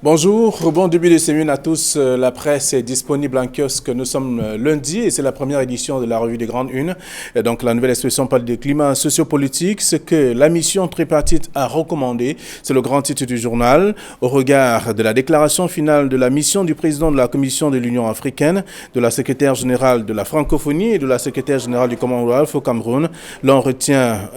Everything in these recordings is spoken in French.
Bonjour, bon début de semaine à tous. La presse est disponible en kiosque. Nous sommes lundi et c'est la première édition de la revue des Grandes Unes. Et donc la nouvelle expression parle du climat sociopolitique, ce que la mission tripartite a recommandé. C'est le grand titre du journal. Au regard de la déclaration finale de la mission du président de la Commission de l'Union africaine, de la secrétaire générale de la francophonie et de la secrétaire générale du Commonwealth au Cameroun, l'on retient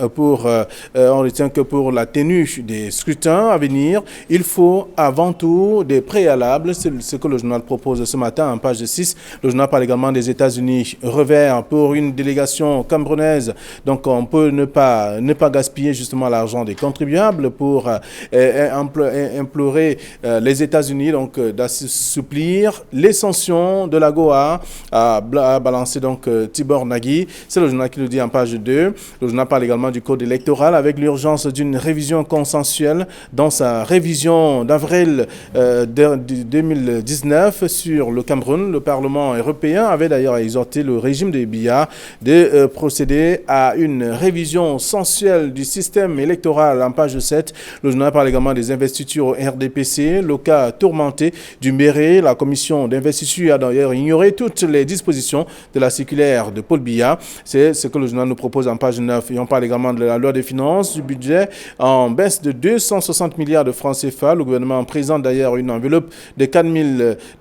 que pour la tenue des scrutins à venir, il faut avant tout des préalables. C'est ce que le journal propose ce matin en page 6. Le journal parle également des États-Unis. Revers pour une délégation camerounaise. Donc on peut ne pas gaspiller justement l'argent des contribuables pour implorer les États-Unis donc d'assouplir les sanctions de l'AGOA à balancer donc Tibor Nagui. C'est le journal qui le dit en page 2. Le journal parle également du code électoral avec l'urgence d'une révision consensuelle dans sa révision d'avril 2019 sur le Cameroun. Le Parlement européen avait d'ailleurs exhorté le régime de Biya de procéder à une révision sensuelle du système électoral en page 7. Le journal parle également des investitures au RDPC, le cas tourmenté du Mbéré. La commission d'investiture a d'ailleurs ignoré toutes les dispositions de la circulaire de Paul Biya. C'est ce que le journal nous propose en page 9. Et on parle également de la loi des finances, du budget en baisse de 260 milliards de francs CFA. Le gouvernement présente d'ailleurs une enveloppe de 4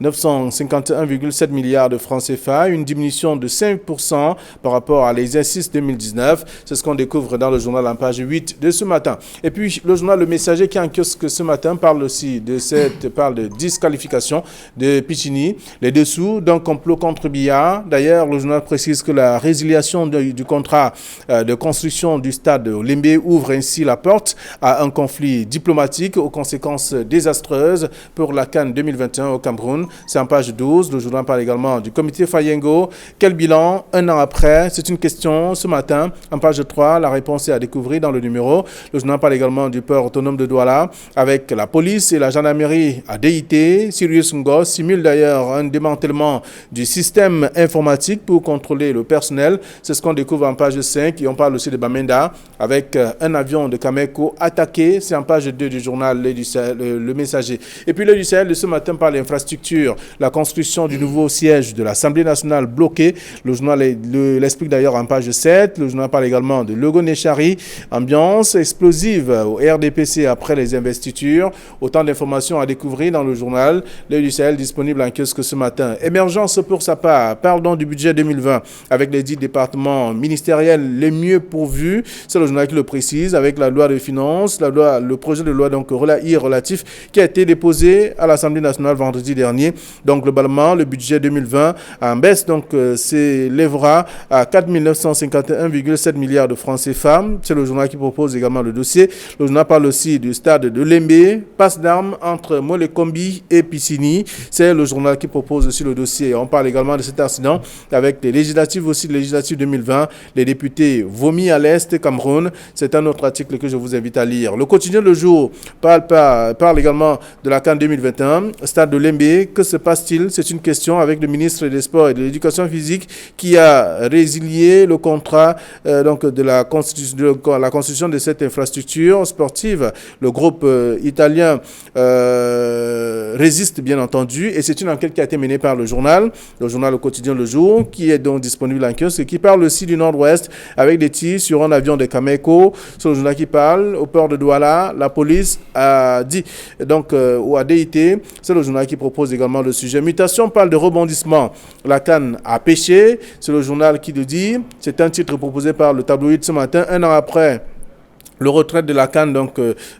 951,7 milliards de francs CFA, une diminution de 5% par rapport à l'exercice 2019. C'est ce qu'on découvre dans le journal en page 8 de ce matin. Et puis le journal Le Messager qui est en kiosque ce matin parle aussi de disqualification de Pichini. Les dessous d'un complot contre Biya. D'ailleurs, le journal précise que la résiliation du contrat de construction du stade Lembe ouvre ainsi la porte à un conflit diplomatique aux conséquences désastreuses pour la CAN 2021 au Cameroun. C'est en page 12. Le journal parle également du comité Fayengo. Quel bilan un an après? C'est une question ce matin. En page 3, la réponse est à découvrir dans le numéro. Le journal parle également du port autonome de Douala avec la police et la gendarmerie à DIT. Sirius Ngos simule d'ailleurs un démantèlement du système informatique pour contrôler le personnel. C'est ce qu'on découvre en page 5. Et on parle aussi de Bamenda avec un avion de Cameco attaqué. C'est en page 2 du journal Le Messager. Et puis le du Sahel de ce matin par l'infrastructure, la construction du nouveau siège de l'Assemblée nationale bloqué. Le journal l'explique d'ailleurs en page 7. Le journal parle également de Logo Nechari, ambiance explosive au RDPC après les investitures. Autant d'informations à découvrir dans le journal Le du Sahel disponible en kiosque ce matin. Émergence pour sa part, parle donc du budget 2020 avec les 10 départements ministériels les mieux pourvus. C'est le journal qui le précise avec la loi de finances, le projet de loi donc relatif qui a été déposé à l'Assemblée nationale vendredi dernier. Donc globalement, le budget 2020 en baisse s'élèvera à 4 951,7 milliards de francs CFA. C'est le journal qui propose également le dossier. Le journal parle aussi du stade de Lembe, passe d'armes entre Molekombi et Piscini. C'est le journal qui propose aussi le dossier. On parle également de cet incident avec les législatives 2020. Les députés vomis à l'Est Cameroun. C'est un autre article que je vous invite à lire. Le quotidien Le Jour parle également de la CAN 2021, stade de Lembe. Que se passe-t-il? C'est une question avec le ministre des Sports et de l'Éducation physique qui a résilié le contrat de la construction de cette infrastructure sportive. Le groupe italien résiste bien entendu et c'est une enquête qui a été menée par le journal Le Quotidien Le Jour qui est donc disponible en kiosque et qui parle aussi du Nord-Ouest avec des tirs sur un avion de Cameco. C'est le journal qui parle au port de Douala. La police a dit ou à DIT. C'est le journal qui propose également le sujet. Mutation parle de rebondissement. La CAN a pêché. C'est le journal qui le dit. C'est un titre proposé par le tabloïd ce matin, un an après le retrait de la CAN,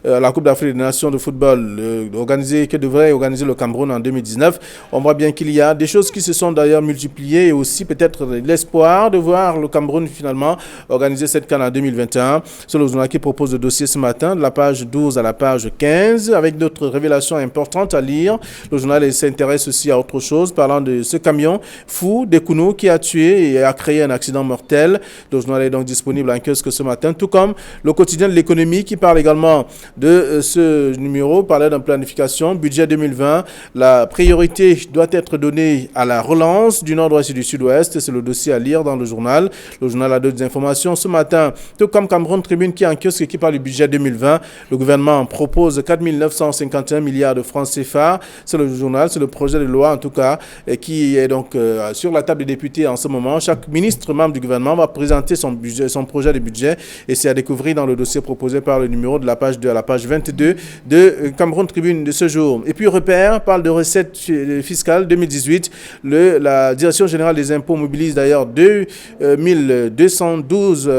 la Coupe d'Afrique des Nations de football, que devrait organiser le Cameroun en 2019. On voit bien qu'il y a des choses qui se sont d'ailleurs multipliées et aussi peut-être l'espoir de voir le Cameroun finalement organiser cette CAN en 2021. C'est le journal qui propose le dossier ce matin, de la page 12 à la page 15, avec d'autres révélations importantes à lire. Le journal s'intéresse aussi à autre chose, parlant de ce camion fou d'Ekounou qui a tué et a créé un accident mortel. Le journal est donc disponible en kiosque ce matin, tout comme le quotidien de l'économie qui parle également de ce numéro, parlait d'une planification, budget 2020. La priorité doit être donnée à la relance du nord-ouest et du sud-ouest. C'est le dossier à lire dans le journal. Le journal a d'autres informations. Ce matin, tout comme Cameroun Tribune qui est en kiosque et qui parle du budget 2020, le gouvernement propose 4 951 milliards de francs CFA. C'est le journal, c'est le projet de loi en tout cas, qui est donc sur la table des députés en ce moment. Chaque ministre membre du gouvernement va présenter son projet de budget et c'est à découvrir dans le dossier proposé par le numéro de la page 2 à la page 22 de Cameroun Tribune de ce jour. Et puis Repère parle de recettes fiscales 2018. La Direction générale des impôts mobilise d'ailleurs 212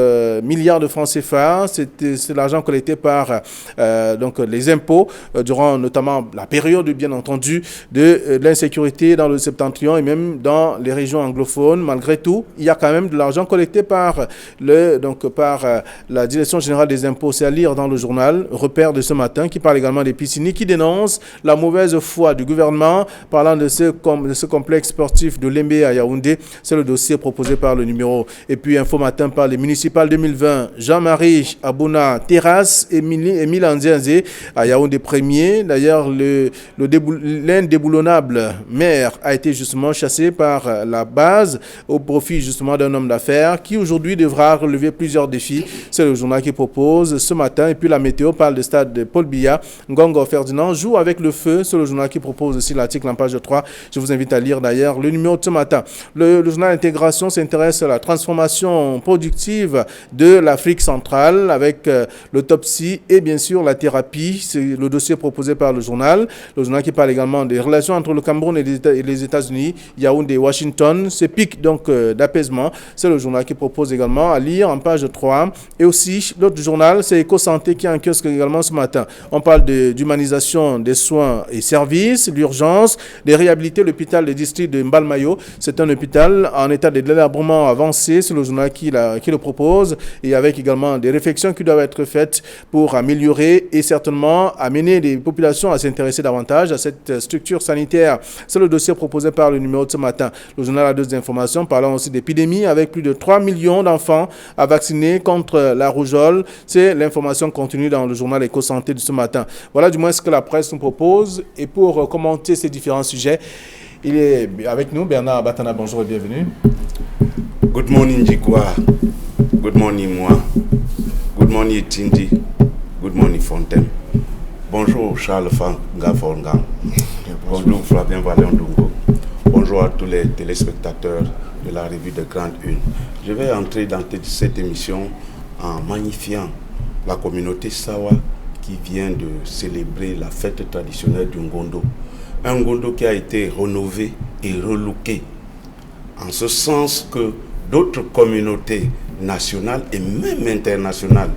milliards de francs CFA. C'est l'argent collecté par donc les impôts durant notamment la période bien entendu de l'insécurité dans le septentrion et même dans les régions anglophones. Malgré tout, il y a quand même de l'argent collecté par la Direction générale des impôts. C'est à lire dans le journal Repère de ce matin qui parle également des Piscini qui dénonce la mauvaise foi du gouvernement parlant de ce complexe sportif de Lembe à Yaoundé. C'est le dossier proposé par le numéro. Et puis Info Matin par les municipales 2020. Jean-Marie Abouna Terrasse et Milan Ndianzé à Yaoundé premier. D'ailleurs, l'indéboulonnable maire a été justement chassé par la base au profit justement d'un homme d'affaires qui aujourd'hui devra relever plusieurs défis. C'est le journal qui propose ce matin. Et puis la météo parle du stade de Paul Biya. Ngongo Ferdinand joue avec le feu. C'est le journal qui propose aussi l'article en page 3. Je vous invite à lire d'ailleurs le numéro de ce matin. Le journal Intégration s'intéresse à la transformation productive de l'Afrique centrale avec l'autopsie et bien sûr la thérapie. C'est le dossier proposé par le journal. Le journal qui parle également des relations entre le Cameroun et les États-Unis. Yaoundé et Washington. Ce pic donc d'apaisement. C'est le journal qui propose également à lire en page 3. Et aussi, l'autre journal, c'est Éco-Santé qui est en kiosque également ce matin. On parle d'humanisation des soins et services, l'urgence, de réhabiliter l'hôpital de district de Mbalmayo. C'est un hôpital en état de délabrement avancé. C'est le journal qui le propose. Et avec également des réflexions qui doivent être faites pour améliorer et certainement amener les populations à s'intéresser davantage à cette structure sanitaire. C'est le dossier proposé par le numéro de ce matin. Le journal a d'autres informations parlant aussi d'épidémie avec plus de 3 millions d'enfants à vacciner contre la rougeole. C'est l'information contenue dans le journal Éco-Santé de ce matin. Voilà du moins ce que la presse nous propose. Et pour commenter ces différents sujets, il est avec nous, Bernard Batana. Bonjour et bienvenue. Good morning, Jikwa. Good morning, moi. Good morning, Tindi. Good morning, Fontaine. Bonjour, Charles Fanga. Bonjour, Flavien Valendungo. Bonjour à tous les téléspectateurs de la revue de Grande Une. Je vais entrer dans cette émission en magnifiant la communauté Sawa qui vient de célébrer la fête traditionnelle du Ngondo. Un Ngondo qui a été rénové et relooké. En ce sens que d'autres communautés nationales et même internationales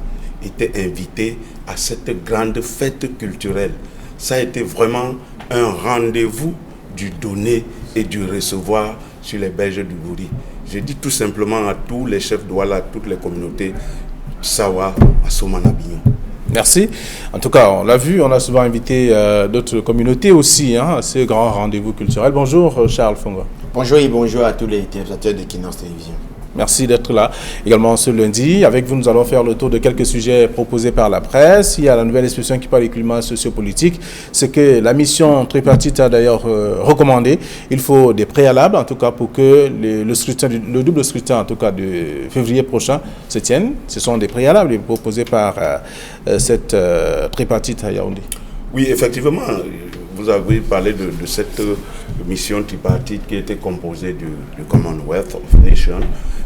étaient invitées à cette grande fête culturelle. Ça a été vraiment un rendez-vous du donner et du recevoir sur les berges du Bouri. Je dis tout simplement à tous les chefs d'Ouala, à toutes les communautés Sawa, à Somanabignon. Merci. En tout cas, on l'a vu, on a souvent invité d'autres communautés aussi à ce grand rendez-vous culturel. Bonjour Charles Fonga. Bonjour et bonjour à tous les téléspectateurs de Kinance Télévision. Merci d'être là. Également ce lundi, avec vous, nous allons faire le tour de quelques sujets proposés par la presse. Il y a la nouvelle expression qui parle du climat sociopolitique. C'est que la mission tripartite a d'ailleurs recommandé. Il faut des préalables, en tout cas, pour que le double scrutin, en tout cas, de février prochain se tienne. Ce sont des préalables proposés par cette tripartite à Yaoundé. Oui, effectivement. Vous avez parlé de cette mission tripartite qui était composée du Commonwealth of Nations,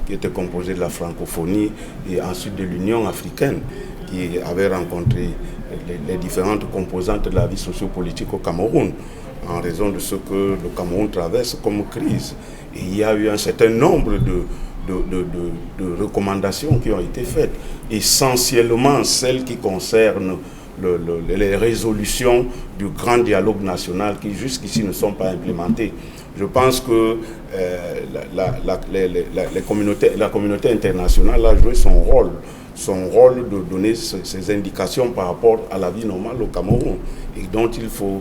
qui était composée de la francophonie et ensuite de l'Union africaine, qui avait rencontré les différentes composantes de la vie sociopolitique au Cameroun, en raison de ce que le Cameroun traverse comme crise. Et il y a eu un certain nombre de recommandations qui ont été faites, essentiellement celles qui concernent les résolutions du grand dialogue national qui jusqu'ici ne sont pas implémentées. Je pense que la communauté internationale a joué son rôle de donner ces indications par rapport à la vie normale au Cameroun et dont il faut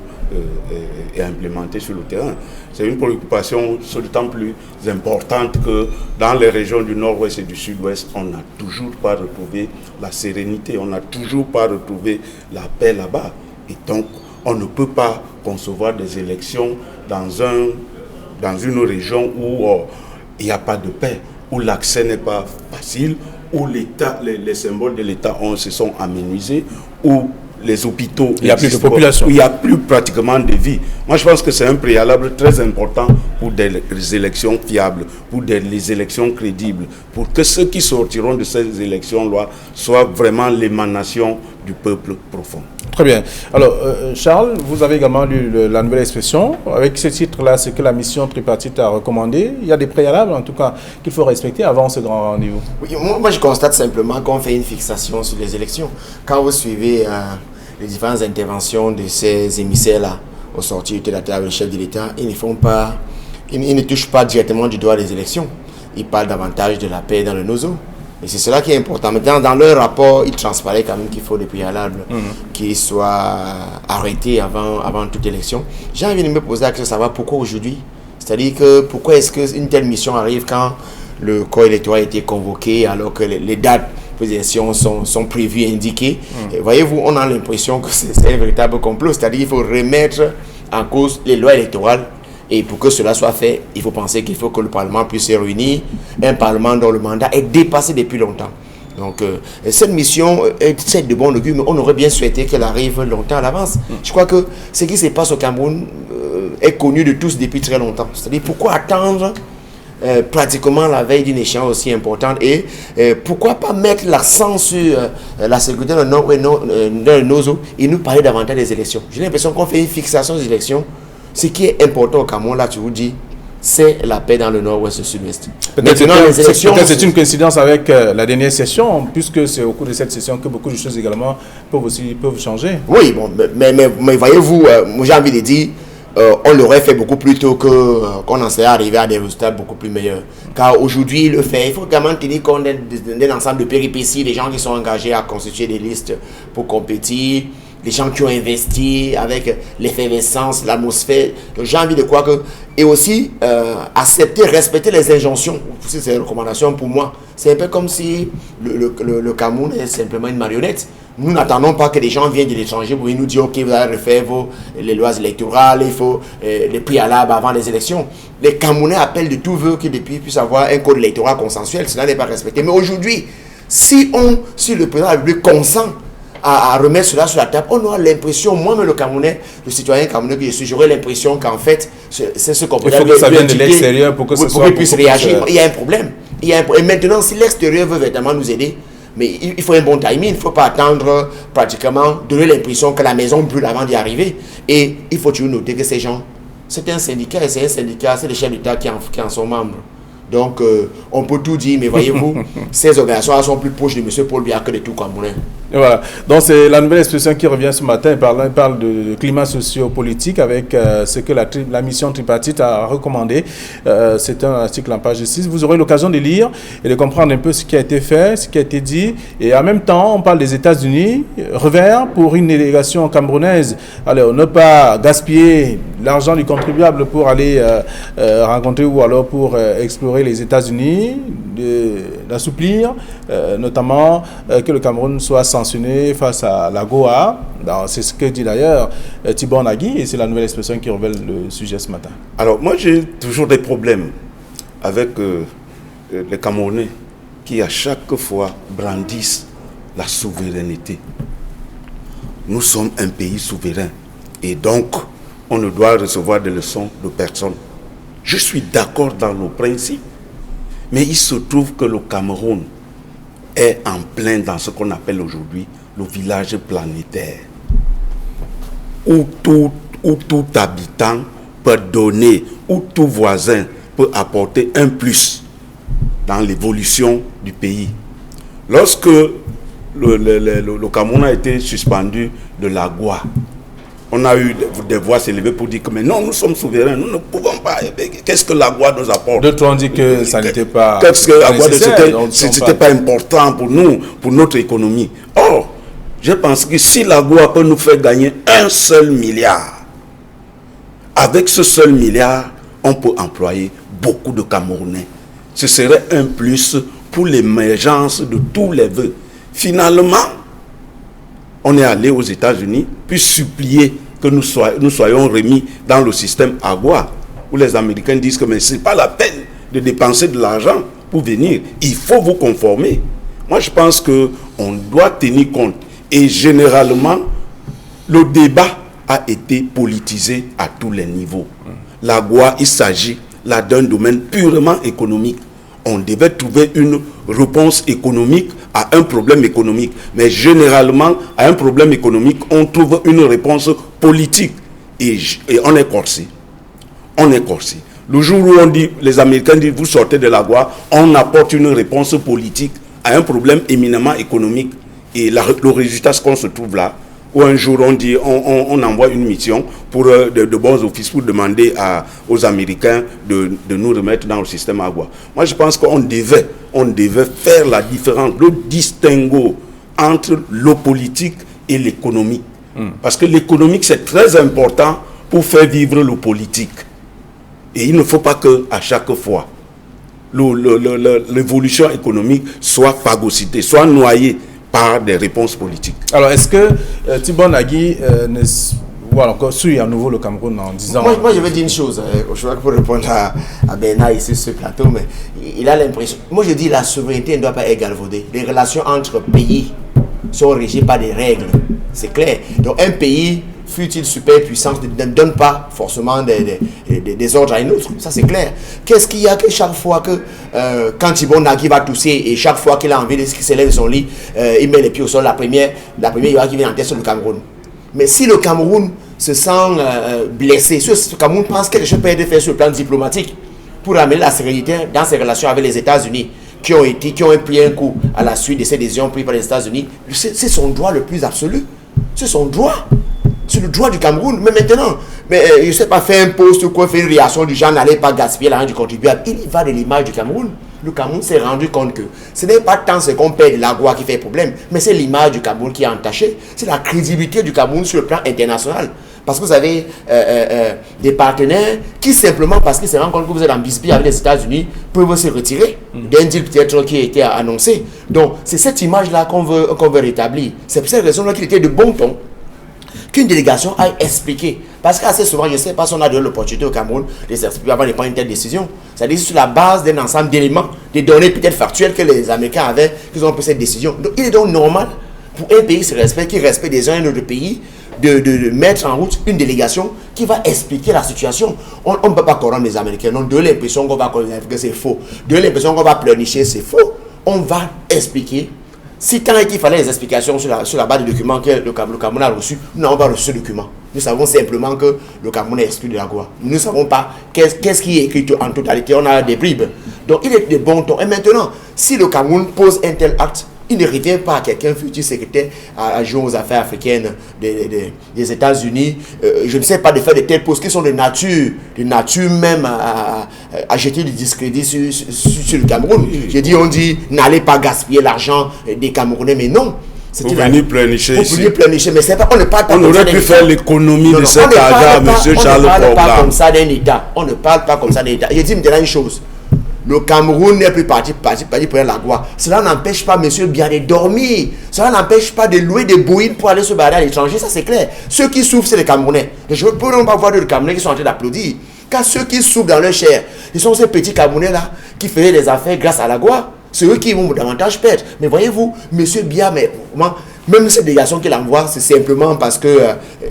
implémenter sur le terrain. C'est une préoccupation d'autant plus importante que dans les régions du nord-ouest et du sud-ouest, on n'a toujours pas retrouvé la sérénité, on n'a toujours pas retrouvé la paix là-bas. Et donc, on ne peut pas concevoir des élections dans une région où il n'y a pas de paix, où l'accès n'est pas facile, où les symboles de l'État se sont amenuisés, où les hôpitaux... Il n'y a plus de population. Où il n'y a plus pratiquement de vie. Moi, je pense que c'est un préalable très important pour des élections fiables, pour les élections crédibles, pour que ceux qui sortiront de ces élections-là soient vraiment l'émanation du peuple profond. Très bien. Alors, Charles, vous avez également lu la nouvelle expression. Avec ce titre-là, c'est que la mission tripartite a recommandé. Il y a des préalables, en tout cas, qu'il faut respecter avant ce grand rendez-vous. Oui, moi, je constate simplement qu'on fait une fixation sur les élections. Quand vous suivez les différentes interventions de ces émissaires-là, au sortir de la table du chef de l'État, ils ne touchent pas directement du doigt les élections. Ils parlent davantage de la paix dans le nozo. Et c'est cela qui est important. Maintenant, dans leur rapport, il transparaît quand même qu'il faut des préalables qui soient arrêtés avant toute élection. J'ai envie de me poser la question, savoir pourquoi aujourd'hui. C'est-à-dire que pourquoi est-ce qu'une telle mission arrive quand le corps électoral a été convoqué alors que les dates des élections sont prévues et indiquées. Et voyez-vous, on a l'impression que c'est un véritable complot. C'est-à-dire qu'il faut remettre en cause les lois électorales. Et pour que cela soit fait, il faut penser qu'il faut que le Parlement puisse se réunir, un Parlement dont le mandat est dépassé depuis longtemps. Donc, cette mission est celle de bon augure, mais on aurait bien souhaité qu'elle arrive longtemps à l'avance. Je crois que ce qui se passe au Cameroun est connu de tous depuis très longtemps. C'est-à-dire, pourquoi attendre pratiquement la veille d'une échéance aussi importante et pourquoi pas mettre l'accent sur la sécurité dans le Nozo et nous parler davantage des élections. J'ai l'impression qu'on fait une fixation des élections. Ce qui est important au Cameroun, là, tu vous dis, c'est la paix dans le nord-ouest et le sud-ouest. Peut-être c'est une coïncidence avec la dernière session, puisque c'est au cours de cette session que beaucoup de choses également peuvent changer. Oui, bon, mais voyez-vous, moi j'ai envie de dire, on l'aurait fait beaucoup plus tôt qu'on en serait arrivé à des résultats beaucoup plus meilleurs. Car aujourd'hui, il faut également tenir compte d'un ensemble de péripéties, des gens qui sont engagés à constituer des listes pour compétir, les gens qui ont investi avec l'effervescence, l'atmosphère. Donc j'ai envie de croire que... Et aussi, accepter, respecter les injonctions. C'est une recommandation pour moi. C'est un peu comme si le Cameroun est simplement une marionnette. Nous n'attendons pas que les gens viennent de l'étranger pour nous dire « Ok, vous allez refaire les lois électorales, il faut les préalables avant les élections. » Les Camerounais appellent de tout vœu que depuis puisse avoir un code électoral consensuel. Cela n'est pas respecté. Mais aujourd'hui, si le président de la République consent à remettre cela sur la table, on aura l'impression, moi-même le Camerounais, le citoyen camerounais que je suis, j'aurais l'impression qu'en fait, c'est ce qu'on peut dire. Il faut que ça vienne de l'extérieur pour que ce soit... puisse réagir. Il y a un problème. Et maintenant, si l'extérieur veut vraiment nous aider, mais il faut un bon timing, il ne faut pas attendre pratiquement, donner l'impression que la maison brûle avant d'y arriver. Et il faut toujours noter que ces gens, c'est un syndicat, et c'est un syndicat, c'est les chefs d'État qui en sont membres. Donc, on peut tout dire, mais voyez-vous, ces organisations sont plus proches de M. Paul Biya que de tout Camerounais. Et voilà. Donc, c'est la nouvelle expression qui revient ce matin. Il parle de climat socio-politique avec ce que la mission tripartite a recommandé. C'est un article en page 6. Vous aurez l'occasion de lire et de comprendre un peu ce qui a été fait, ce qui a été dit. Et en même temps, on parle des États-Unis. Revers pour une délégation camerounaise. Alors, ne pas gaspiller l'argent du contribuable pour aller rencontrer ou alors pour explorer les États-Unis, d'assouplir, notamment que le Cameroun soit sanctionné face à la Goa. C'est ce que dit d'ailleurs Thibon Nagui, et c'est la nouvelle expression qui révèle le sujet ce matin. Alors moi j'ai toujours des problèmes avec les Camerounais qui à chaque fois brandissent la souveraineté. Nous sommes un pays souverain et donc on ne doit recevoir des leçons de personne. Je suis d'accord dans le principe, mais il se trouve que le Cameroun est en plein dans ce qu'on appelle aujourd'hui le village planétaire, où tout habitant peut donner, où tout voisin peut apporter un plus dans l'évolution du pays. Lorsque le Cameroun a été suspendu de la Goa, On a eu des voix s'élever pour dire que mais non, nous sommes souverains, nous ne pouvons pas. Qu'est-ce que l'AGOA nous apporte? D'autres ont dit que ça n'était pas Qu'est-ce que l'AGOA c'était pas important pour nous, pour notre économie. Or, je pense que si l'AGOA peut nous faire gagner 1 seul milliard, avec ce seul milliard, on peut employer beaucoup de Camerounais. Ce serait un plus pour l'émergence de tous les vœux. Finalement, on est allé aux États-Unis puis supplier que nous soyons remis dans le système AGOA, où les Américains disent que mais ce n'est pas la peine de dépenser de l'argent pour venir. Il faut vous conformer. Moi, je pense qu'on doit tenir compte. Et généralement, le débat a été politisé à tous les niveaux. L'AGOA, il s'agit là d'un domaine purement économique. On devait trouver une réponse économique à un problème économique. Mais généralement, à un problème économique, on trouve une réponse politique. Et on est corsé. On est corsé. Le jour où on dit, les Américains disent, vous sortez de l'AGOA, on apporte une réponse politique à un problème éminemment économique. Et le résultat, ce qu'on se trouve là, où un jour on dit, on envoie une mission pour de bons offices pour demander aux Américains de nous remettre dans le système AGOA. Moi, je pense qu'on devait faire la différence, le distinguo entre le politique et l'économique. Parce que l'économique, c'est très important pour faire vivre le politique. Et il ne faut pas qu'à chaque fois, l'évolution économique soit phagocytée, soit noyée par des réponses politiques. Alors, est-ce que Thibon Nagui suit à nouveau le Cameroun en disant... Moi, je vais dire une chose, je crois que pour répondre à Bernard ici sur ce plateau, mais il a l'impression... Moi, je dis la souveraineté ne doit pas être galvaudée. Les relations entre pays sont régies par des règles. C'est clair. Donc, un pays, fut-il super puissant, ne donne pas forcément des ordres à un autre. Ça, c'est clair. Qu'est-ce qu'il y a que chaque fois que, quand Thibon Nagui va tousser et chaque fois qu'il a envie de s'élève de son lit, il met les pieds au sol, la première qui vient en tête sur le Cameroun. Mais si le Cameroun se sent blessé, si le Cameroun pense que quelque chose peut être fait sur le plan diplomatique pour amener la sérénité dans ses relations avec les États-Unis, qui ont pris un coup à la suite de ces décisions prises par les États-Unis, c'est son droit le plus absolu. C'est son droit. C'est le droit du Cameroun. Mais maintenant, je ne sais pas, faire un post ou quoi, faire une réaction du genre, n'allez pas gaspiller l'argent du contribuable. Il y va de l'image du Cameroun. Le Cameroun s'est rendu compte que ce n'est pas tant ce qu'on paie de l'AGOA qui fait problème, mais c'est l'image du Cameroun qui est entachée. C'est la crédibilité du Cameroun sur le plan international. Parce que vous avez des partenaires qui, simplement parce qu'ils se rendent compte que vous êtes en bisbille avec les États-Unis, peuvent se retirer d'un deal peut-être qui a été annoncé. Donc, c'est cette image-là qu'on veut rétablir. C'est pour cette raison-là qu'il était de bon ton qu'une délégation aille expliquer. Parce qu'assez souvent, je ne sais pas si on a donné l'opportunité au Cameroun de s'expliquer avant de prendre une telle décision. C'est-à-dire sur la base d'un ensemble d'éléments, des données peut-être factuelles que les Américains avaient, qu'ils ont pris cette décision. Donc, il est donc normal pour un pays qui respecte les uns et les autres pays, de mettre en route une délégation qui va expliquer la situation. On ne peut pas corrompre les Américains. On donne l'impression qu'on va corrompre les Américains, c'est faux. Donne l'impression qu'on va pleurnicher, c'est faux. On va expliquer. Si tant qu'il fallait des explications sur la base du document que le Cameroun a reçu, nous n'avons pas reçu ce document. Nous savons simplement que le Cameroun est exclu de l'AGOA. Nous ne savons pas qu'est-ce qui est écrit en totalité. On a des bribes. Donc il est de bon ton. Et maintenant, si le Cameroun pose un tel acte, il ne revient pas à quelqu'un futur secrétaire à jouer aux affaires africaines des États-Unis. Je ne sais pas de faire de telles poses qui sont de nature même à jeter du discrédit sur le Cameroun. J'ai dit, on dit, n'allez pas gaspiller l'argent des Camerounais, mais non. Pour venir pleurnicher ici. Pour venir pleurnicher, mais c'est pas, on ne parle pas on aurait pu faire l'économie de cet argent, M. Charles Fogla. On ne parle pas comme ça d'un État. On ne parle pas comme ça d'un État. Je dis maintenant une chose. Le Cameroun n'est plus parti pour l'AGOA. Cela n'empêche pas M. Biya de dormir. Cela n'empêche pas de louer des Boeing pour aller se barrer à l'étranger. Ça, c'est clair. Ceux qui souffrent, c'est les Camerounais. Je ne peux pas voir de Camerounais qui sont en train d'applaudir. Car ceux qui souffrent dans leur chair, ils sont ces petits Camerounais-là qui faisaient des affaires grâce à l'AGOA. C'est eux qui vont davantage perdre. Mais voyez-vous, M. Biya, même cette délégation qu'il envoie, c'est simplement parce que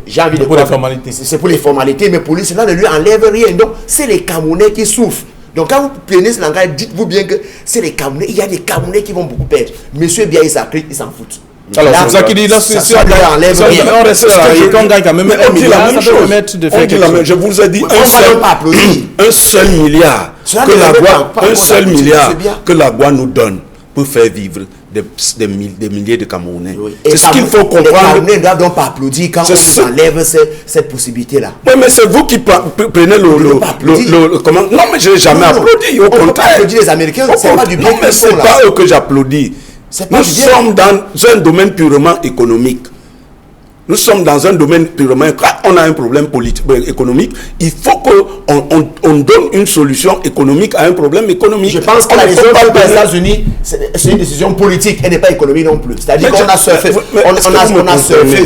j'ai envie de... Pour les formalités. C'est pour les formalités, mais pour lui, cela ne lui enlève rien. Donc, c'est les Camerounais qui souffrent. Donc quand vous prenez ce langage, dites-vous bien que c'est les Camerounais. Il y a des Camerounais qui vont beaucoup perdre. Monsieur Biya, il s'applique, il s'en fout. Alors c'est ça qui dit, là, on reste là, quand on gagne quand même un milliard, ça peut permettre de faire quelque chose. Je vous ai dit, un seul milliard que l'AGOA nous donne pour faire vivre des milliers de Camerounais. Oui. C'est ce qu'il faut comprendre. Les Camerounais ne doivent donc pas applaudir quand on enlève cette possibilité-là. Oui, mais c'est vous qui prenez comment? Non, mais je n'ai jamais applaudi. Au contraire. On ne peut pas applaudir les Américains. C'est pas du bien. Non, mais ce n'est pas eux que j'applaudis. Nous sommes dans un domaine purement économique. Nous sommes dans un domaine purement... Quand on a un problème politique, économique, il faut qu'on donne une solution économique à un problème économique. Je pense que la décision des États-Unis, c'est une décision politique, elle n'est pas économique non plus. C'est-à-dire qu'on a surfé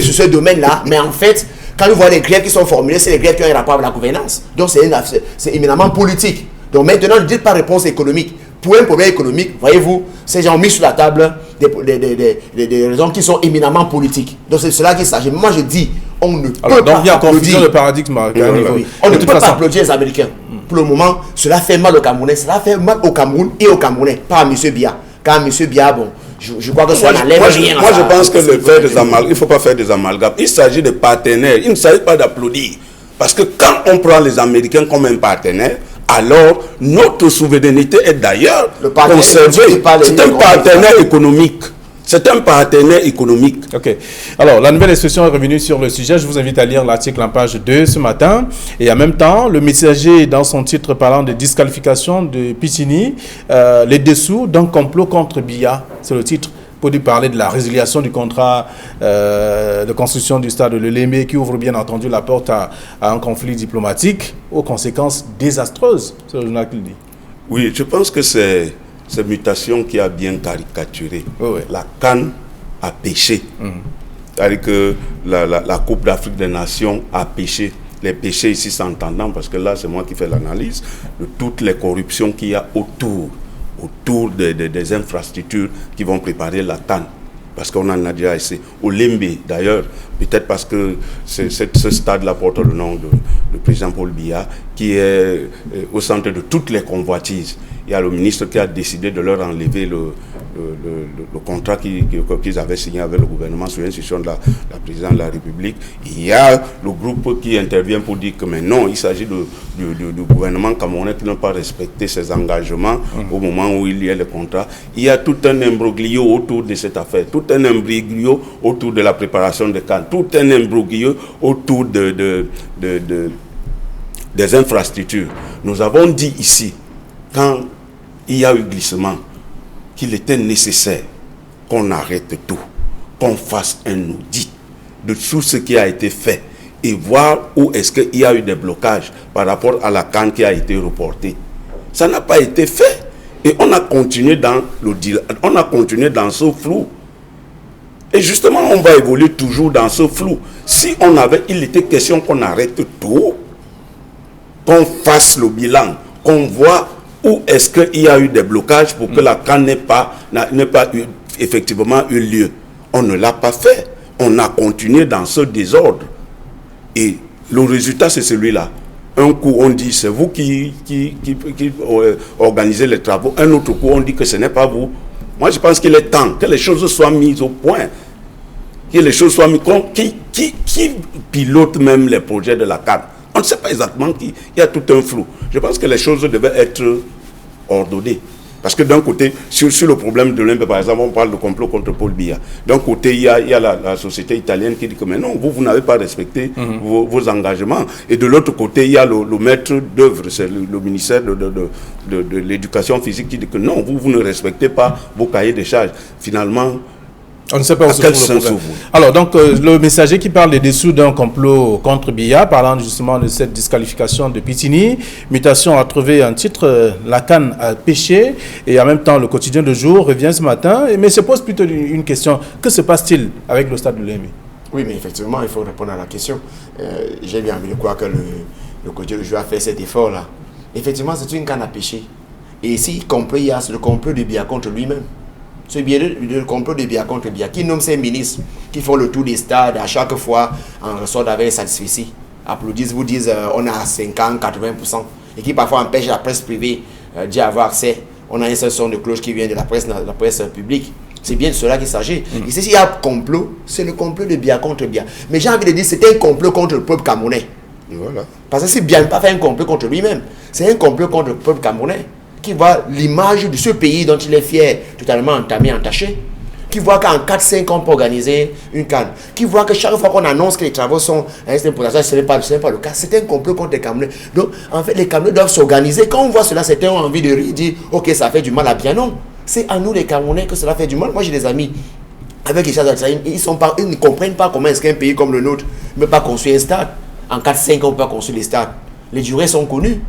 sur ce domaine-là, mais en fait, quand nous voyons les grèves qui sont formulées, c'est les grèves qui ont un rapport avec la gouvernance. Donc c'est éminemment politique. Donc maintenant, ne dites pas réponse économique. Pour un problème économique, voyez-vous, ces gens ont mis sur la table des raisons qui sont éminemment politiques. Donc c'est cela qu'il s'agit. Moi je dis, on ne peut pas donc il y a confusion de paradigme. On ne peut pas applaudir les Américains. Pour le moment, cela fait mal aux Camerounais. Cela fait mal au Cameroun et aux Camerounais, pas à M. Biya. Quand M. Biya, bon, je crois que ça n'enlève rien. Moi je pense que il ne faut pas faire des amalgames. Il s'agit de partenaires. Il ne s'agit pas d'applaudir. Parce que quand on prend les Américains comme un partenaire, alors notre souveraineté est d'ailleurs conservée. C'est un partenaire économique. C'est un partenaire économique. Ok. Alors, la nouvelle expression est revenue sur le sujet. Je vous invite à lire l'article en page 2 ce matin. Et en même temps, le Messager, dans son titre parlant de disqualification de Pitini, les dessous d'un complot contre Biya. C'est le titre. Pour lui parler de la résiliation du contrat de construction du stade de Leleme qui ouvre bien entendu la porte à un conflit diplomatique aux conséquences désastreuses. C'est le journal qui le dit. Oui, je pense que c'est cette mutation qui a bien caricaturé. Oui. La CAN a péché. C'est-à-dire que la Coupe d'Afrique des Nations a péché. Les péchés ici s'entendant, parce que là c'est moi qui fais l'analyse de toutes les corruptions qu'il y a autour des infrastructures qui vont préparer la CAN. Parce qu'on en a déjà essayé. Au Lembe, d'ailleurs, peut-être parce que ce stade-là porte le nom de président Paul Biya, qui est au centre de toutes les convoitises. Il y a le ministre qui a décidé de leur enlever le contrat qu'ils avaient signé avec le gouvernement sur l'institution de la présidente de la République. Il y a le groupe qui intervient pour dire que mais non, il s'agit du gouvernement camerounais qui n'a pas respecté ses engagements au moment où il y a le contrat. Il y a tout un imbroglio autour de cette affaire, tout un imbroglio autour de la préparation de CAN, tout un imbroglio autour des infrastructures. Nous avons dit ici, quand il y a eu glissement, qu'il était nécessaire qu'on arrête tout, qu'on fasse un audit de tout ce qui a été fait et voir où est-ce qu'il y a eu des blocages par rapport à la CAN qui a été reportée. Ça n'a pas été fait et on a continué dans ce flou. Et justement, on va évoluer toujours dans ce flou. Si il était question qu'on arrête tout, qu'on fasse le bilan, qu'on voit où est-ce qu'il y a eu des blocages pour que la CAN n'ait pas effectivement eu lieu. On ne l'a pas fait. On a continué dans ce désordre. Et le résultat, c'est celui-là. Un coup, on dit c'est vous qui organisez les travaux. Un autre coup, on dit que ce n'est pas vous. Moi, je pense qu'il est temps que les choses soient mises au point. Que les choses soient mises. Qui pilote même les projets de la CAN? On ne sait pas exactement qui. Il y a tout un flou. Je pense que les choses devaient être ordonnées. Parce que d'un côté, sur le problème de l'Olympe, par exemple, on parle de complot contre Paul Biya. D'un côté, il y a la société italienne qui dit que mais non, vous n'avez pas respecté vos engagements. Et de l'autre côté, il y a le maître d'œuvre, c'est le ministère de l'éducation physique qui dit que non, vous ne respectez pas vos cahiers de charges. Finalement, on ne sait pas où se trouve le problème. Alors, donc, le Messager qui parle des dessous d'un complot contre Biya, parlant justement de cette disqualification de Pitini, Mutation a trouvé un titre, la CAN a péché, et en même temps, le quotidien de jour revient ce matin, mais se pose plutôt une question. Que se passe-t-il avec le stade de Leleme? Oui, mais effectivement, il faut répondre à la question. J'ai bien envie de croire que le quotidien de jour a fait cet effort-là. Effectivement, c'est une CAN à péché. Et ici, il y a le complot de Biya contre lui-même. Ce le complot de Biya contre Biya, qui nomme ses ministres, qui font le tour des stades, à chaque fois, en ressort avec les satisfaits, applaudissent, vous disent on a 50, 80%, et qui parfois empêchent la presse privée d'y avoir accès. On a un seul son de cloche qui vient de la presse publique. C'est bien de cela qu'il s'agit. Ici, s'il y a un complot, c'est le complot de Biya contre Biya. Mais j'ai envie de dire, c'est un complot contre le peuple camerounais. Voilà. Parce que si Biya n'a pas fait un complot contre lui-même, c'est un complot contre le peuple camerounais, qui voit l'image de ce pays dont il est fier totalement entamé, entaché. qui voit qu'en 4-5 ans, on peut organiser une canne, qui voit que chaque fois qu'on annonce que les travaux sont à cette importation, ce n'est pas le cas. C'est un complot contre les Camerounais. Donc, en fait, les Camerounais doivent s'organiser. Quand on voit cela, certains ont envie de dire, ok, ça fait du mal à bien. Non, c'est à nous les Camerounais que cela fait du mal. Moi, j'ai des amis avec les chars ils ne comprennent pas comment est-ce qu'un pays comme le nôtre ne peut pas construire un stade. En 4-5 ans, on ne peut pas construire les stades. Les durées sont connues.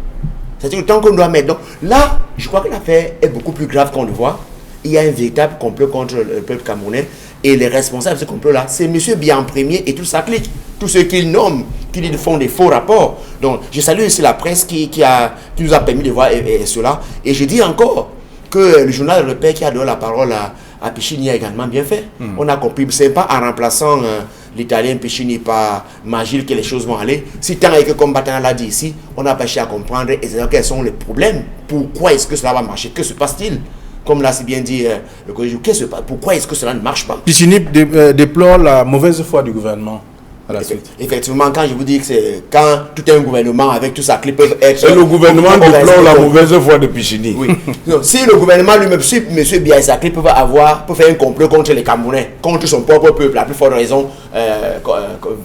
C'est-à-dire que le temps qu'on doit mettre. Donc là, je crois que l'affaire est beaucoup plus grave qu'on le voit. Il y a un véritable complot contre le peuple camerounais. Et les responsables de ce complot-là, c'est M. Bian Premier et tout ça clique. Tous ceux qu'ils nomment, qui font des faux rapports. Donc, je salue aussi la presse qui nous a permis de voir cela. Et je dis encore que le journal Le Père qui a donné la parole à Pichini a également bien fait. On a compris. Ce n'est pas en remplaçant l'Italien Pichini par Magil que les choses vont aller. Si tant est que combattant l'a dit ici, on a pas cherché à comprendre quels sont les problèmes. Pourquoi est-ce que cela va marcher? Que se passe-t-il? Comme l'a si bien dit le collège, pourquoi est-ce que cela ne marche pas? Pichini déplore la mauvaise foi du gouvernement à la suite. Effectivement, quand je vous dis que c'est quand tout un gouvernement avec tout ça qui peut être... Et le gouvernement déplore la mauvaise foi de Pichini. Oui. Donc, si le gouvernement lui-même, si M. Biaïsakli peut faire un complot contre les Camerounais, contre son propre peuple, la plus forte raison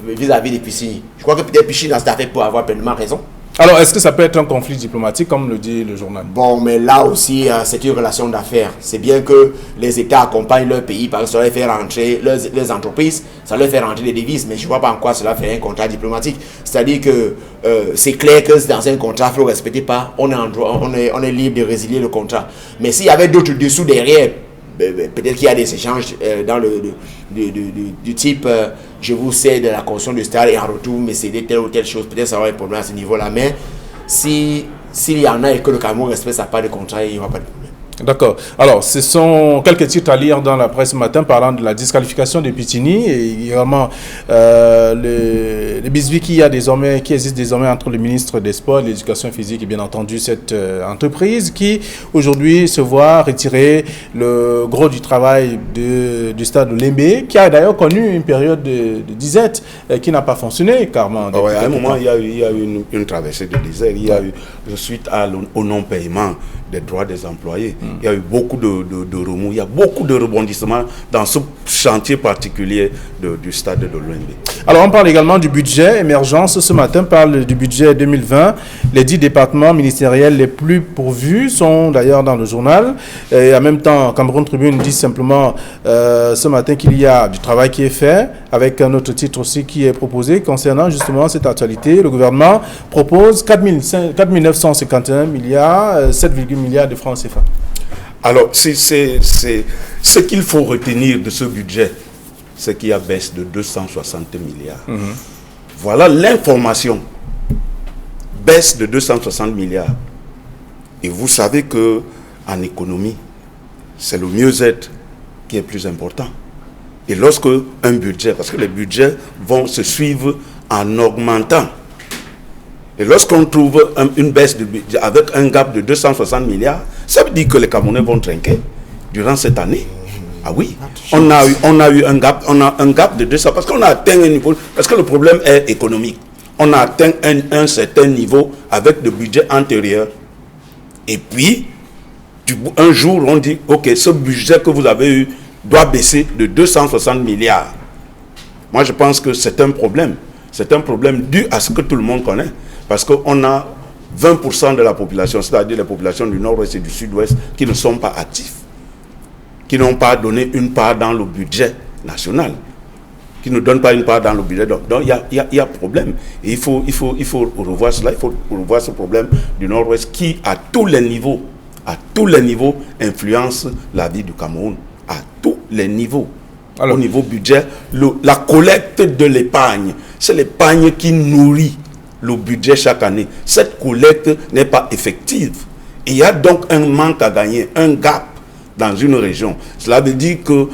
vis-à-vis de Pichini. Je crois que peut-être Pichini dans cette affaire peut avoir pleinement raison. Alors, est-ce que ça peut être un conflit diplomatique, comme le dit le journal? Bon, mais là aussi, c'est une relation d'affaires. C'est bien que les États accompagnent leur pays, parce que ça leur fait rentrer leurs entreprises, ça leur fait rentrer des devises, mais je ne vois pas en quoi cela fait un contrat diplomatique. C'est-à-dire que c'est clair que dans un contrat, il ne faut respecter pas, on est libre de résilier le contrat. Mais s'il y avait d'autres dessous derrière, peut-être qu'il y a des échanges dans du type je vous cède la construction du stade et en retour me céder telle ou telle chose, peut-être ça va être un problème à ce niveau-là, mais s'il y en a et que le Cameroun respecte sa part de contrat, il n'y aura pas de problème. D'accord. Alors, ce sont quelques titres à lire dans la presse ce matin parlant de la disqualification de Pichini et également le bisbis qui existe désormais entre le ministre des Sports, de l'Éducation physique et bien entendu cette entreprise qui aujourd'hui se voit retirer le gros du travail du stade de Lembe, qui a d'ailleurs connu une période de disette qui n'a pas fonctionné carrément. À un moment, il y a eu une traversée de désert, il y a eu suite au non-paiement des droits des employés. Il y a eu beaucoup de remous, il y a beaucoup de rebondissements dans ce chantier particulier du stade de Lembe. Alors, on parle également du budget émergence. Ce matin, parle du budget 2020. Les 10 départements ministériels les plus pourvus sont d'ailleurs dans le journal. Et en même temps, Cameroun Tribune dit simplement ce matin qu'il y a du travail qui est fait, avec un autre titre aussi qui est proposé concernant justement cette actualité. Le gouvernement propose 4 951 milliards, 7,8 milliards de francs CFA. Alors, c'est ce qu'il faut retenir de ce budget, c'est qu'il y a baisse de 260 milliards. Voilà l'information. Baisse de 260 milliards. Et vous savez que en économie, c'est le mieux-être qui est plus important. Et lorsque un budget, parce que les budgets vont se suivre en augmentant. Et lorsqu'on trouve une baisse de budget avec un gap de 260 milliards, ça veut dire que les Camerounais vont trinquer durant cette année. Ah oui, on a eu un gap de 200 parce qu'on a atteint un niveau, parce que le problème est économique. On a atteint un certain niveau avec le budget antérieur. Et puis, un jour, on dit, ok, ce budget que vous avez eu doit baisser de 260 milliards. Moi, je pense que c'est un problème. C'est un problème dû à ce que tout le monde connaît. Parce qu'on a 20% de la population, c'est-à-dire les populations du nord-ouest et du sud-ouest, qui ne sont pas actifs, qui n'ont pas donné une part dans le budget national, qui ne donnent pas une part dans le budget. Donc il y a problème. Et il faut revoir cela, il faut revoir ce problème du nord-ouest qui, à tous les niveaux, influence la vie du Cameroun. À tous les niveaux. Alors, au niveau budget, la collecte de l'épargne, c'est l'épargne qui nourrit le budget chaque année. Cette collecte n'est pas effective. Et il y a donc un manque à gagner, un gap dans une région. Cela veut dire que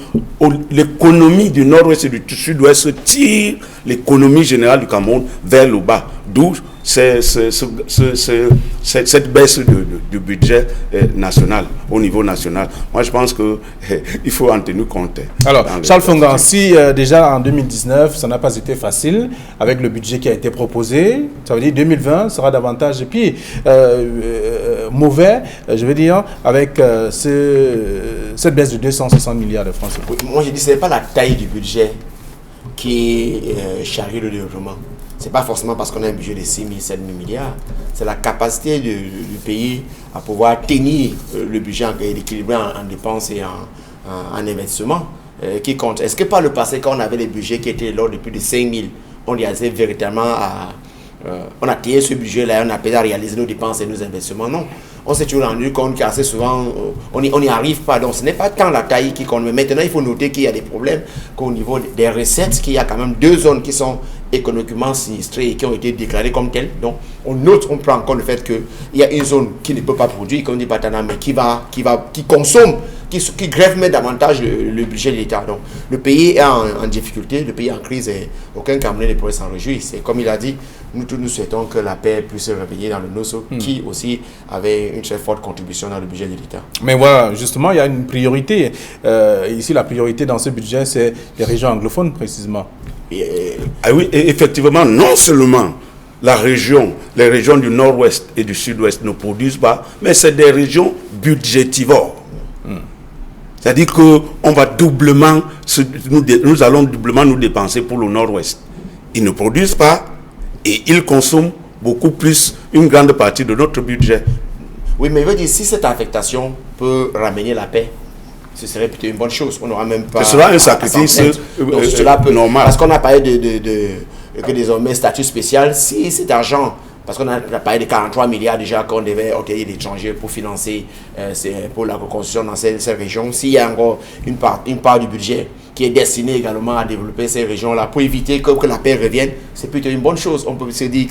l'économie du nord-ouest et du sud-ouest tire l'économie générale du Cameroun vers le bas. D'où cette baisse du budget national, au niveau national. Moi, je pense qu'il faut en tenir compte. Alors, Charles Fongan, si déjà en 2019, ça n'a pas été facile, avec le budget qui a été proposé, ça veut dire 2020 sera davantage mauvais, je veux dire, avec cette baisse de 260 milliards de francs. Moi, je dis que ce n'est pas la taille du budget qui charrie le développement. Ce n'est pas forcément parce qu'on a un budget de 6 000, 7 000 milliards. C'est la capacité du pays à pouvoir tenir le budget équilibré en dépenses et en investissement qui compte. Est-ce que par le passé, quand on avait des budgets qui étaient là de plus de 5 000, on y avait véritablement on a tiré ce budget-là et on a pu réaliser nos dépenses et nos investissements? Non. On s'est toujours rendu compte qu'assez souvent, on n'y arrive pas. Donc, ce n'est pas tant la taille qui compte. Mais maintenant, il faut noter qu'il y a des problèmes, qu'au niveau des recettes, qu'il y a quand même 2 zones qui sont économiquement sinistrées et qui ont été déclarées comme telles. Donc, on prend en compte le fait qu'il y a une zone qui ne peut pas produire, comme dit Batana, mais qui consomme, qui grève même davantage le budget de l'État. Donc, le pays est en difficulté, le pays est en crise et aucun Camerounais ne pourrait s'en réjouir. C'est comme il a dit, nous tous nous souhaitons que la paix puisse se réveiller dans le NOSO, qui aussi avait une très forte contribution dans le budget de l'État. Mais voilà, justement, il y a une priorité. Ici, la priorité dans ce budget, c'est les régions anglophones, précisément. Ah oui, et effectivement, non seulement les régions du nord-ouest et du sud-ouest ne produisent pas, mais c'est des régions budgétivores. C'est-à-dire que nous allons doublement nous dépenser pour le nord-ouest. Ils ne produisent pas et ils consomment beaucoup plus une grande partie de notre budget. Oui, mais je veux dire, si cette affectation peut ramener la paix, ce serait plutôt une bonne chose. On n'aura même pas... Ce sera un sacrifice normal. Parce qu'on a parlé que désormais statut spécial, si cet argent... Parce qu'on a parlé de 43 milliards déjà qu'on devait obtenir d'étrangers pour financer pour la reconstruction dans ces régions. S'il y a encore une part du budget qui est destinée également à développer ces régions-là pour éviter que la paix revienne, c'est plutôt une bonne chose. On peut se dire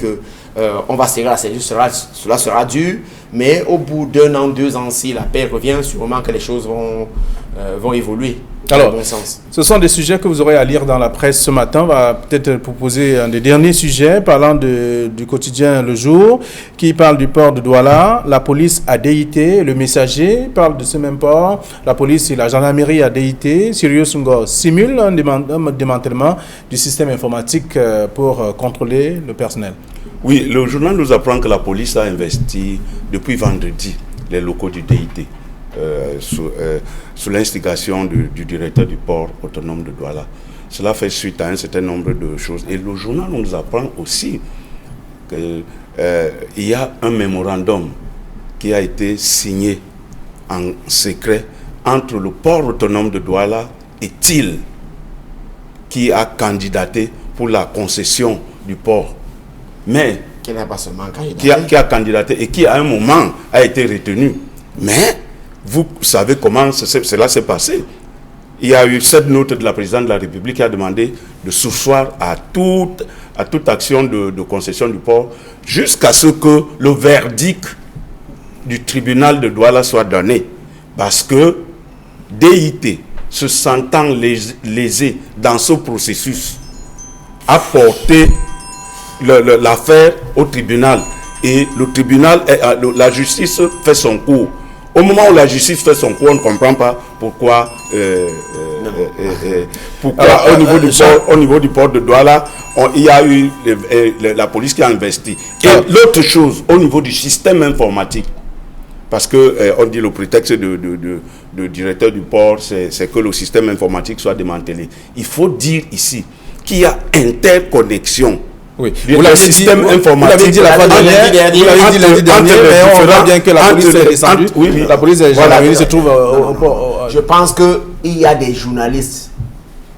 qu'on va serrer la ceinture, cela sera dur, mais au bout d'1 an, 2 ans, si la paix revient, sûrement que les choses vont évoluer. Alors, ce sont des sujets que vous aurez à lire dans la presse ce matin. On va peut-être proposer un des derniers sujets parlant du quotidien Le Jour, qui parle du port de Douala. La police à DIT, le Messager parle de ce même port. La police et la gendarmerie à DIT. Sirius Ngo simule un démantèlement du système informatique pour contrôler le personnel. Oui, le journal nous apprend que la police a investi depuis vendredi les locaux du DIT. Sous l'instigation du directeur du port autonome de Douala. Cela fait suite à un certain nombre de choses. Et le journal nous apprend aussi qu'il y a un mémorandum qui a été signé en secret entre le port autonome de Douala et TIL, qui a candidaté pour la concession du port. Mais qui n'a pas seulement candidaté. Qui a candidaté et qui à un moment a été retenu. Mais vous savez comment cela s'est passé. Il y a eu cette note de la présidente de la République qui a demandé de surseoir à toute action de concession du port jusqu'à ce que le verdict du tribunal de Douala soit donné. Parce que DIT, se sentant lésé dans ce processus, a porté l'affaire au tribunal. Et le tribunal, la justice fait son cours. Au moment où la justice fait son cours, on ne comprend pas pourquoi, au niveau du port de Douala, il y a eu la police qui a investi. Et l'autre chose, au niveau du système informatique, parce qu'on dit le prétexte de directeur du port, c'est que le système informatique soit démantelé. Il faut dire ici qu'il y a interconnexion. Oui. Vous l'avez dit la fois dernière, mais on voit bien que la police est descendue. La police se trouve au port. Je pense qu'il y a des journalistes,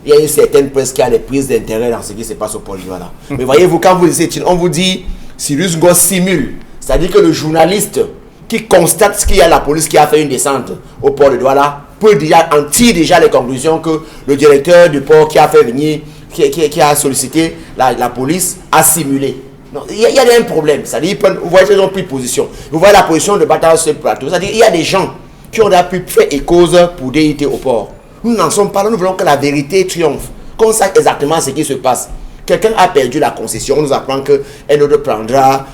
il y a une certaine presse qui a des prises d'intérêt dans ce qui se passe au port de Douala. Mais voyez-vous, quand vous dites, on vous dit Sirius Ngo simule, c'est-à-dire que le journaliste qui constate qu'il y a la police qui a fait une descente au port de Douala peut déjà en tirer déjà les conclusions que le directeur du port qui a fait venir, qui a sollicité la police a simulé. Il y a un problème. C'est-à-dire, vous voyez, ils ont pris position. Vous voyez la position de bataille sur ce plateau. C'est-à-dire, il y a des gens qui ont pu faire et cause pour DIT au port. Nous n'en sommes pas là. Nous voulons que la vérité triomphe. Qu'on sache exactement ce qui se passe. quelqu'un a perdu la concession, on nous apprend qu'un autre prendra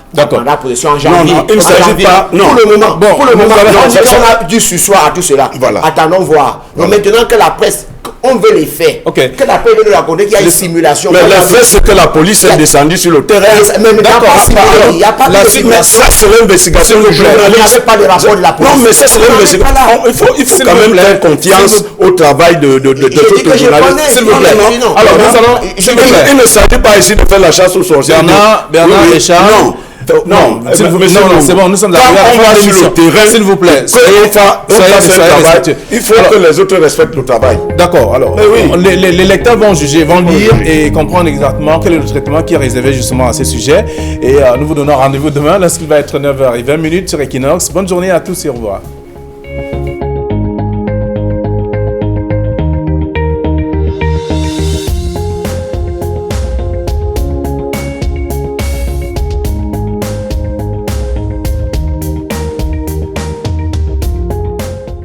possession en janvier. Non, il ne s'agit pas. Non. Pour le moment, on dit qu'on a dû sursoir à tout cela. Voilà. Attendons voir. Donc maintenant que la presse, on veut les faits. Que la presse veut nous raconter qu'il y a une simulation. Mais les faits, c'est que la police est descendue sur le terrain. Mais il n'y a pas de simulation. Ça, c'est l'investigation. Il n'y avait pas de rapport de la police. Non, mais ça, c'est l'investigation. Il faut quand même faire confiance au travail de tous les journalistes. S'il vous plaît. Alors, nous allons. Il ne s'agit pas ici de faire la chasse aux sorciers. Bernard Richard. Non, c'est bon, nous sommes là. On va sur le terrain. S'il vous plaît. Il faut que les autres respectent le travail. D'accord, alors, les lecteurs vont juger, vont lire et comprendre exactement quel est le traitement qui est réservé justement à ces sujets. Et nous vous donnons rendez-vous demain lorsqu'il va être 9h20 sur Equinox. Bonne journée à tous et au revoir.